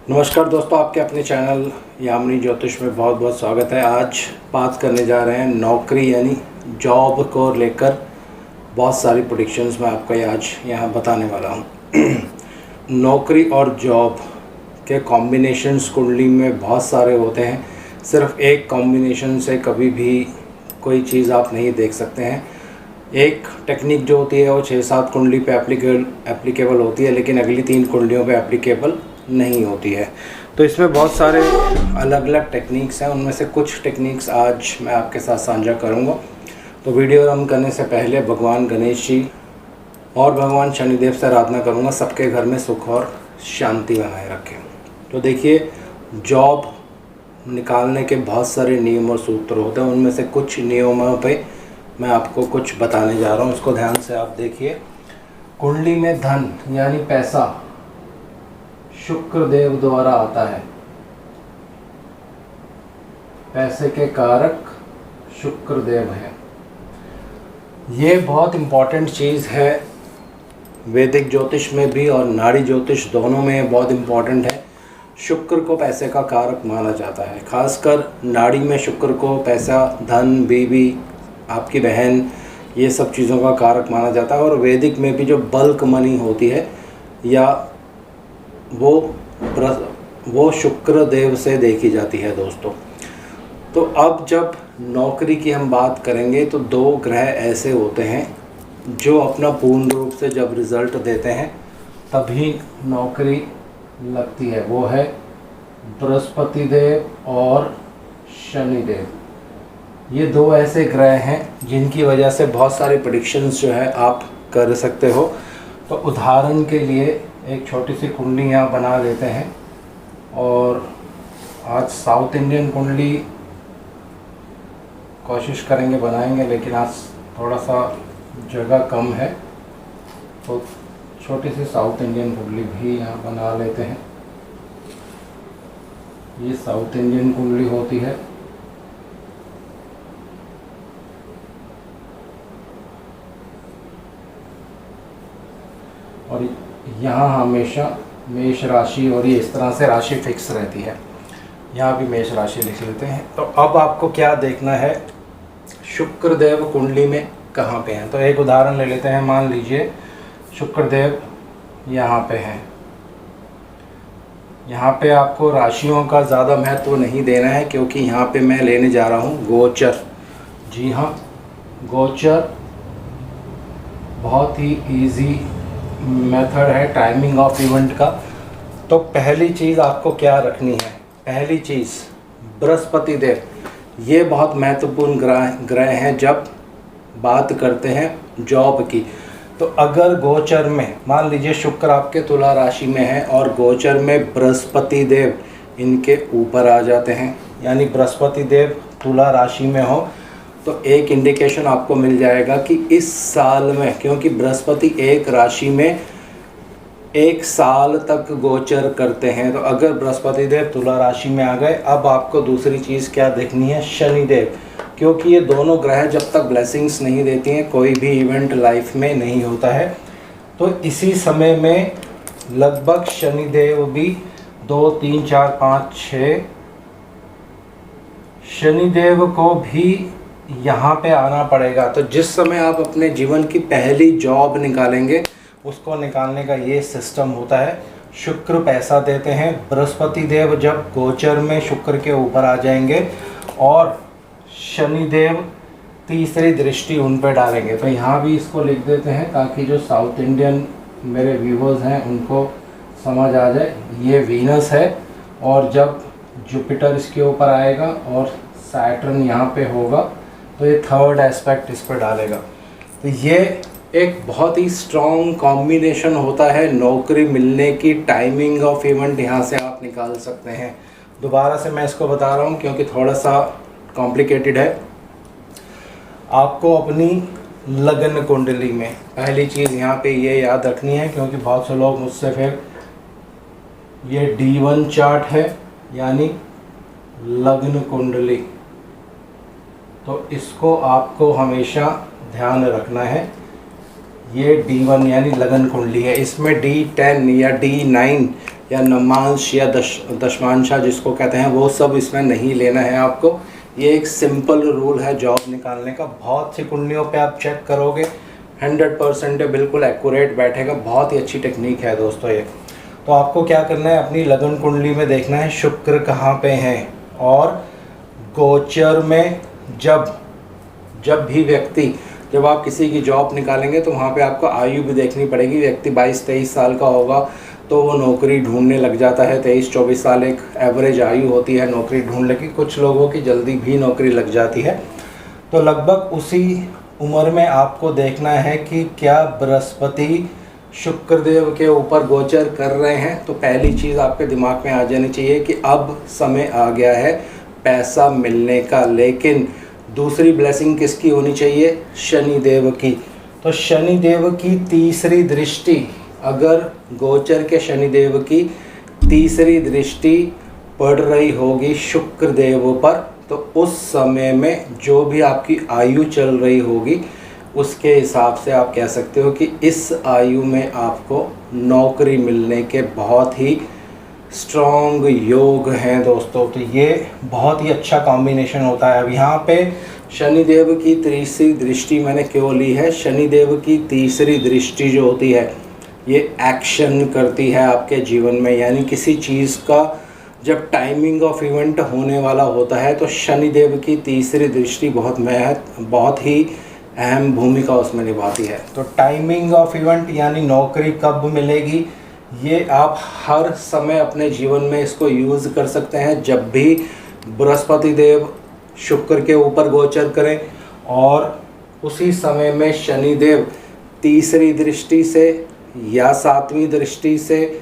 नमस्कार दोस्तों, आपके अपने चैनल यामिनी ज्योतिष में बहुत बहुत स्वागत है। आज बात करने जा रहे हैं नौकरी यानी जॉब को लेकर। बहुत सारी प्रेडिक्शंस मैं आपको आज यहाँ बताने वाला हूँ। नौकरी और जॉब के कॉम्बिनेशंस कुंडली में बहुत सारे होते हैं। सिर्फ एक कॉम्बिनेशन से कभी भी कोई चीज़ आप नहीं देख सकते हैं। एक टेक्निक जो होती है वो 6-7 कुंडली पे एप्लीकेबल होती है, लेकिन अगली 3 कुंडलियों पे एप्लीकेबल नहीं होती है। तो इसमें बहुत सारे अलग अलग टेक्निक्स हैं, उनमें से कुछ टेक्निक्स आज मैं आपके साथ साझा करूंगा। तो वीडियो रन करने से पहले भगवान गणेश जी और भगवान शनिदेव से आराधना करूंगा सबके घर में सुख और शांति बनाए रखें। तो देखिए, जॉब निकालने के बहुत सारे नियम और सूत्र होते हैं, उनमें से कुछ नियमों पे मैं आपको कुछ बताने जा रहा हूँ। उसको ध्यान से आप देखिए। कुंडली में धन यानी पैसा शुक्र देव द्वारा आता है। पैसे के कारक शुक्र देव है। ये बहुत इम्पॉर्टेंट चीज़ है, वैदिक ज्योतिष में भी और नाड़ी ज्योतिष दोनों में बहुत इम्पॉर्टेंट है। शुक्र को पैसे का कारक माना जाता है। खासकर नाड़ी में शुक्र को पैसा, धन, बीवी, आपकी बहन, ये सब चीज़ों का कारक माना जाता है। और वैदिक में भी जो बल्क मनी होती है या वो शुक्र देव से देखी जाती है दोस्तों। तो अब जब नौकरी की हम बात करेंगे तो 2 ग्रह ऐसे होते हैं जो अपना पूर्ण रूप से जब रिज़ल्ट देते हैं तभी नौकरी लगती है। वो है बृहस्पति देव और शनि देव। ये 2 ऐसे ग्रह हैं जिनकी वजह से बहुत सारी प्रेडिक्शंस जो है आप कर सकते हो। तो उदाहरण के लिए एक छोटी सी कुंडली यहाँ बना लेते हैं। और आज साउथ इंडियन कुंडली कोशिश करेंगे बनाएंगे, लेकिन आज थोड़ा सा जगह कम है तो छोटी सी साउथ इंडियन कुंडली भी यहाँ बना लेते हैं। ये साउथ इंडियन कुंडली होती है। और यहाँ हमेशा मेष राशि और ये इस तरह से राशि फिक्स रहती है। यहाँ भी मेष राशि लिख लेते हैं। तो अब आपको क्या देखना है, शुक्रदेव कुंडली में कहाँ पे हैं। तो एक उदाहरण ले लेते हैं। मान लीजिए शुक्रदेव यहाँ पे हैं। यहाँ पे आपको राशियों का ज़्यादा महत्व नहीं देना है, क्योंकि यहाँ पे मैं लेने जा रहा हूँ गोचर। जी हाँ, गोचर बहुत ही इजी मेथड है टाइमिंग ऑफ इवेंट का। तो पहली चीज़ आपको क्या रखनी है, पहली चीज़ बृहस्पति देव। ये बहुत महत्वपूर्ण ग्रह हैं जब बात करते हैं जॉब की। तो अगर गोचर में मान लीजिए शुक्र आपके तुला राशि में है और गोचर में बृहस्पति देव इनके ऊपर आ जाते हैं, यानी बृहस्पति देव तुला राशि में हो, तो एक इंडिकेशन आपको मिल जाएगा कि इस साल में, क्योंकि बृहस्पति एक राशि में 1 साल तक गोचर करते हैं। तो अगर बृहस्पति देव तुला राशि में आ गए, अब आपको दूसरी चीज़ क्या देखनी है, शनिदेव। क्योंकि ये दोनों ग्रह जब तक ब्लेसिंग्स नहीं देती हैं कोई भी इवेंट लाइफ में नहीं होता है। तो इसी समय में लगभग शनिदेव भी 2, 3, 4, 5, 6 शनिदेव को भी यहाँ पे आना पड़ेगा। तो जिस समय आप अपने जीवन की पहली जॉब निकालेंगे, उसको निकालने का ये सिस्टम होता है। शुक्र पैसा देते हैं, बृहस्पति देव जब गोचर में शुक्र के ऊपर आ जाएंगे और शनिदेव तीसरी दृष्टि उन पर डालेंगे। तो यहाँ भी इसको लिख देते हैं ताकि जो साउथ इंडियन मेरे व्यूवर्स हैं उनको समझ आ जाए। ये वीनस है और जब जुपिटर इसके ऊपर आएगा और सैटर्न यहाँ पे होगा तो ये थर्ड एस्पेक्ट इस पर डालेगा। तो ये एक बहुत ही स्ट्रॉन्ग कॉम्बिनेशन होता है। नौकरी मिलने की टाइमिंग ऑफ इवेंट यहाँ से आप निकाल सकते हैं। दोबारा से मैं इसको बता रहा हूँ क्योंकि थोड़ा सा कॉम्प्लिकेटेड है। आपको अपनी लगन कुंडली में पहली चीज़ यहाँ पे ये याद रखनी है, क्योंकि बहुत से लोग मुझसे फिर ये D1 चार्ट है यानी लग्न कुंडली, तो इसको आपको हमेशा ध्यान रखना है। ये D1 यानी लगन कुंडली है। इसमें D10 या D9 या नमांश या दशमांशा जिसको कहते हैं, वो सब इसमें नहीं लेना है आपको। ये एक सिंपल रूल है जॉब निकालने का। बहुत सी कुंडलियों पे आप चेक करोगे 100% बिल्कुल एक्यूरेट बैठेगा। बहुत ही अच्छी टेक्निक है दोस्तों ये। तो आपको क्या करना है, अपनी लगन कुंडली में देखना है शुक्र कहाँ पे हैं, और गोचर में जब भी व्यक्ति, जब आप किसी की जॉब निकालेंगे तो वहाँ पे आपको आयु भी देखनी पड़ेगी। व्यक्ति 22-23 साल का होगा तो वो नौकरी ढूंढने लग जाता है। 23-24 साल एक एवरेज आयु होती है नौकरी ढूंढने की। कुछ लोगों की जल्दी भी नौकरी लग जाती है। तो लगभग उसी उम्र में आपको देखना है कि क्या बृहस्पति शुक्रदेव के ऊपर गोचर कर रहे हैं। तो पहली चीज़ आपके दिमाग में आ जानी चाहिए कि अब समय आ गया है पैसा मिलने का। लेकिन दूसरी ब्लेसिंग किसकी होनी चाहिए, शनिदेव की। तो शनिदेव की तीसरी दृष्टि, अगर गोचर के शनिदेव की तीसरी दृष्टि पड़ रही होगी शुक्रदेव पर, तो उस समय में जो भी आपकी आयु चल रही होगी उसके हिसाब से आप कह सकते हो कि इस आयु में आपको नौकरी मिलने के बहुत ही स्ट्रॉन्ग योग हैं दोस्तों। तो ये बहुत ही अच्छा कॉम्बिनेशन होता है। अब यहाँ पे शनिदेव की तीसरी दृष्टि मैंने क्यों ली है, शनिदेव की तीसरी दृष्टि जो होती है ये एक्शन करती है आपके जीवन में। यानी किसी चीज़ का जब टाइमिंग ऑफ इवेंट होने वाला होता है तो शनिदेव की तीसरी दृष्टि बहुत ही अहम भूमिका उसमें निभाती है। तो टाइमिंग ऑफ इवेंट यानी नौकरी कब मिलेगी, ये आप हर समय अपने जीवन में इसको यूज़ कर सकते हैं। जब भी बृहस्पति देव शुक्र के ऊपर गोचर करें और उसी समय में शनिदेव तीसरी दृष्टि से या सातवीं दृष्टि से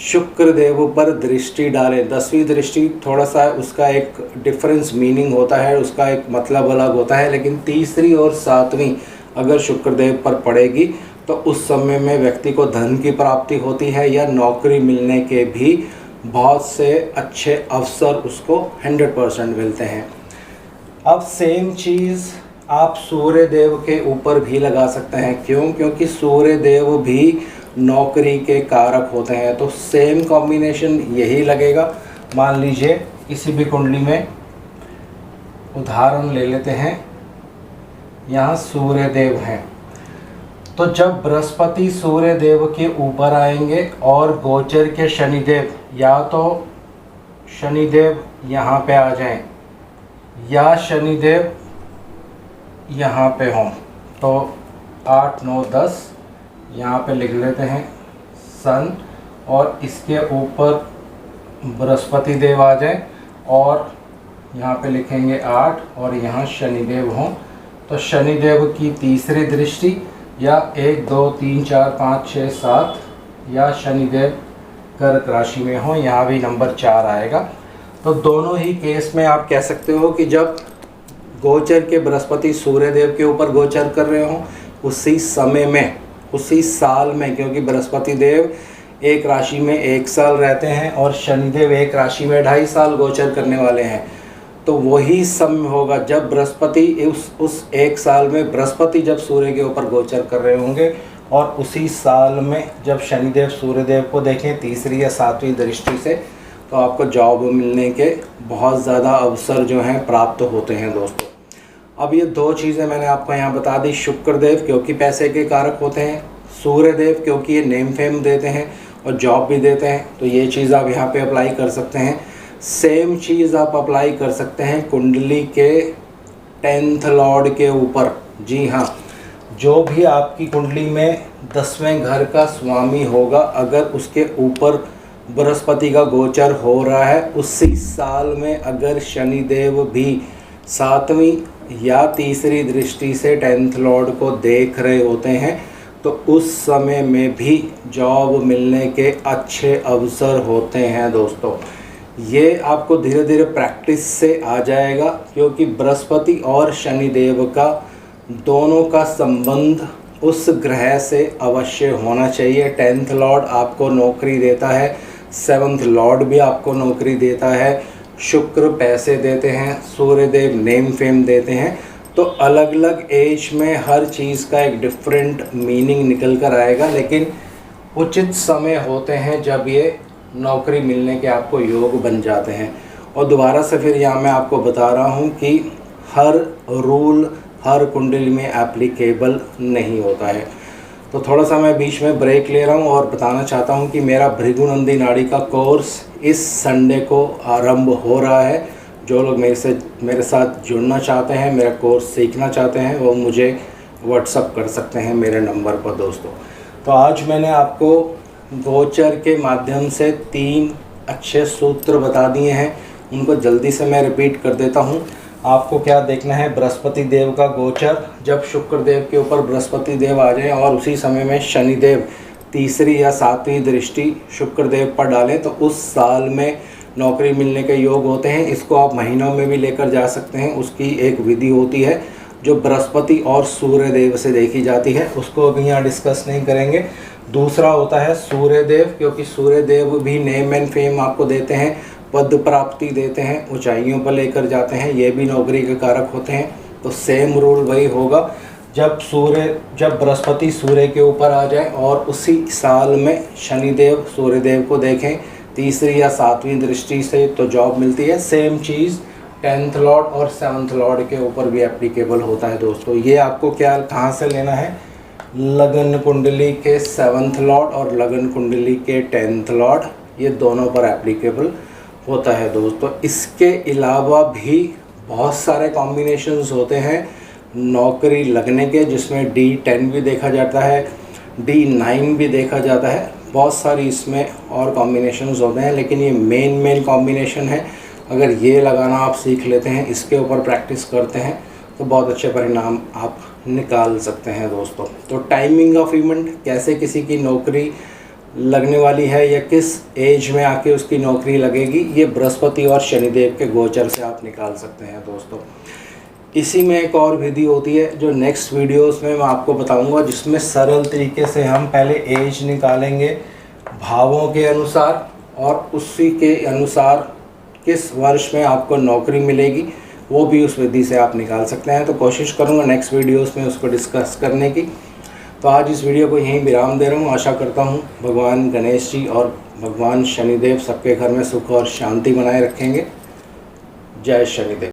शुक्र देव पर दृष्टि डालें। 10वीं दृष्टि थोड़ा सा उसका एक डिफरेंस मीनिंग होता है, उसका एक मतलब अलग होता है, लेकिन तीसरी और सातवीं अगर शुक्र देव पर पड़ेगी तो उस समय में व्यक्ति को धन की प्राप्ति होती है या नौकरी मिलने के भी बहुत से अच्छे अवसर उसको 100% मिलते हैं। अब सेम चीज़ आप सूर्य देव के ऊपर भी लगा सकते हैं। क्यों? क्योंकि सूर्य देव भी नौकरी के कारक होते हैं। तो सेम कॉम्बिनेशन यही लगेगा। मान लीजिए किसी भी कुंडली में उदाहरण ले लेते हैं, यहाँ सूर्य देव हैं, तो जब बृहस्पति सूर्य देव के ऊपर आएंगे और गोचर के शनिदेव, या तो शनिदेव यहाँ पे आ जाएं या शनिदेव यहाँ पे हों, तो 8, 9, 10 यहाँ पे लिख लेते हैं सन, और इसके ऊपर बृहस्पति देव आ जाएं और यहाँ पे लिखेंगे 8 और यहाँ शनिदेव हों, तो शनिदेव की तीसरी दृष्टि या 1, 2, 3, 4, 5, 6, 7 या शनिदेव कर्क राशि में हो, यहाँ भी नंबर 4 आएगा। तो दोनों ही केस में आप कह सकते हो कि जब गोचर के बृहस्पति सूर्य देव के ऊपर गोचर कर रहे हो उसी समय में, उसी साल में, क्योंकि बृहस्पति देव एक राशि में 1 साल रहते हैं और शनिदेव एक राशि में 2.5 साल गोचर करने वाले हैं, तो वही समय होगा जब बृहस्पति उस 1 साल में बृहस्पति जब सूर्य के ऊपर गोचर कर रहे होंगे और उसी साल में जब शनिदेव सूर्यदेव को देखें तीसरी या सातवीं दृष्टि से, तो आपको जॉब मिलने के बहुत ज़्यादा अवसर जो हैं प्राप्त होते हैं दोस्तों। अब ये 2 चीज़ें मैंने आपको यहाँ बता दी। शुक्रदेव क्योंकि पैसे के कारक होते हैं, सूर्यदेव क्योंकि ये नेम फेम देते हैं और जॉब भी देते हैं, तो ये चीज़ आप यहाँ पे अप्लाई कर सकते हैं। सेम चीज़ आप अप्लाई कर सकते हैं कुंडली के 10th लॉर्ड के ऊपर। जी हाँ, जो भी आपकी कुंडली में 10वें घर का स्वामी होगा, अगर उसके ऊपर बृहस्पति का गोचर हो रहा है, उसी साल में अगर शनिदेव भी 7वीं या तीसरी दृष्टि से 10th लॉर्ड को देख रहे होते हैं, तो उस समय में भी जॉब मिलने के अच्छे अवसर होते हैं दोस्तों। ये आपको धीरे धीरे प्रैक्टिस से आ जाएगा, क्योंकि बृहस्पति और शनिदेव का दोनों का संबंध उस ग्रह से अवश्य होना चाहिए। 10th लॉर्ड आपको नौकरी देता है, 7th लॉर्ड भी आपको नौकरी देता है, शुक्र पैसे देते हैं, सूर्यदेव नेम फेम देते हैं। तो अलग अलग एज में हर चीज़ का एक डिफरेंट मीनिंग निकल कर आएगा, लेकिन उचित समय होते हैं जब ये नौकरी मिलने के आपको योग बन जाते हैं। और दोबारा से फिर यहाँ मैं आपको बता रहा हूँ कि हर रूल हर कुंडली में एप्लीकेबल नहीं होता है। तो थोड़ा सा मैं बीच में ब्रेक ले रहा हूँ और बताना चाहता हूँ कि मेरा भृगुनंदी नाड़ी का कोर्स इस संडे को आरंभ हो रहा है। जो लोग मेरे साथ जुड़ना चाहते हैं, मेरा कोर्स सीखना चाहते हैं, वो मुझे व्हाट्सअप कर सकते हैं मेरे नंबर पर दोस्तों। तो आज मैंने आपको गोचर के माध्यम से 3 अच्छे सूत्र बता दिए हैं, उनको जल्दी से मैं रिपीट कर देता हूँ। आपको क्या देखना है, बृहस्पति देव का गोचर, जब शुक्र देव के ऊपर बृहस्पति देव आ जाए और उसी समय में शनि देव तीसरी या 7वीं दृष्टि शुक्र देव पर डालें तो उस साल में नौकरी मिलने के योग होते हैं। इसको आप महीनों में भी लेकर जा सकते हैं। उसकी एक विधि होती है जो बृहस्पति और सूर्य देव से देखी जाती है, उसको अभी यहाँ डिस्कस नहीं करेंगे। दूसरा होता है सूर्य देव, क्योंकि सूर्य देव भी नेम एंड फेम आपको देते हैं, पद प्राप्ति देते हैं, ऊंचाइयों पर लेकर जाते हैं, ये भी नौकरी के कारक होते हैं। तो सेम रूल वही होगा, जब बृहस्पति सूर्य के ऊपर आ जाए और उसी साल में शनिदेव सूर्य देव को देखें तीसरी या 7वीं दृष्टि से तो जॉब मिलती है। सेम चीज़ 10th लॉर्ड और 7th लॉर्ड के ऊपर भी एप्लीकेबल होता है दोस्तों। ये आपको कहाँ से लेना है, लगन कुंडली के 7th लॉर्ड और लगन कुंडली के 10th लॉर्ड, ये दोनों पर एप्लीकेबल होता है दोस्तों। इसके अलावा भी बहुत सारे कॉम्बिनेशंस होते हैं नौकरी लगने के, जिसमें D10 भी देखा जाता है, D9 भी देखा जाता है, बहुत सारी इसमें और कॉम्बिनेशंस होते हैं। लेकिन ये मेन कॉम्बिनेशन है, अगर ये लगाना आप सीख लेते हैं, इसके ऊपर प्रैक्टिस करते हैं तो बहुत अच्छे परिणाम आप निकाल सकते हैं दोस्तों। तो टाइमिंग ऑफ इवेंट, कैसे किसी की नौकरी लगने वाली है या किस एज में आके उसकी नौकरी लगेगी, ये बृहस्पति और शनिदेव के गोचर से आप निकाल सकते हैं दोस्तों। इसी में एक और विधि होती है जो नेक्स्ट वीडियोस में मैं आपको बताऊंगा, जिसमें सरल तरीके से हम पहले एज निकालेंगे भावों के अनुसार और उसी के अनुसार किस वर्ष में आपको नौकरी मिलेगी, वो भी उस विधि से आप निकाल सकते हैं। तो कोशिश करूंगा नेक्स्ट वीडियोस में उसको डिस्कस करने की। तो आज इस वीडियो को यहीं विराम दे रहा हूँ। आशा करता हूँ भगवान गणेश जी और भगवान शनिदेव सबके घर में सुख और शांति बनाए रखेंगे। जय शनिदेव।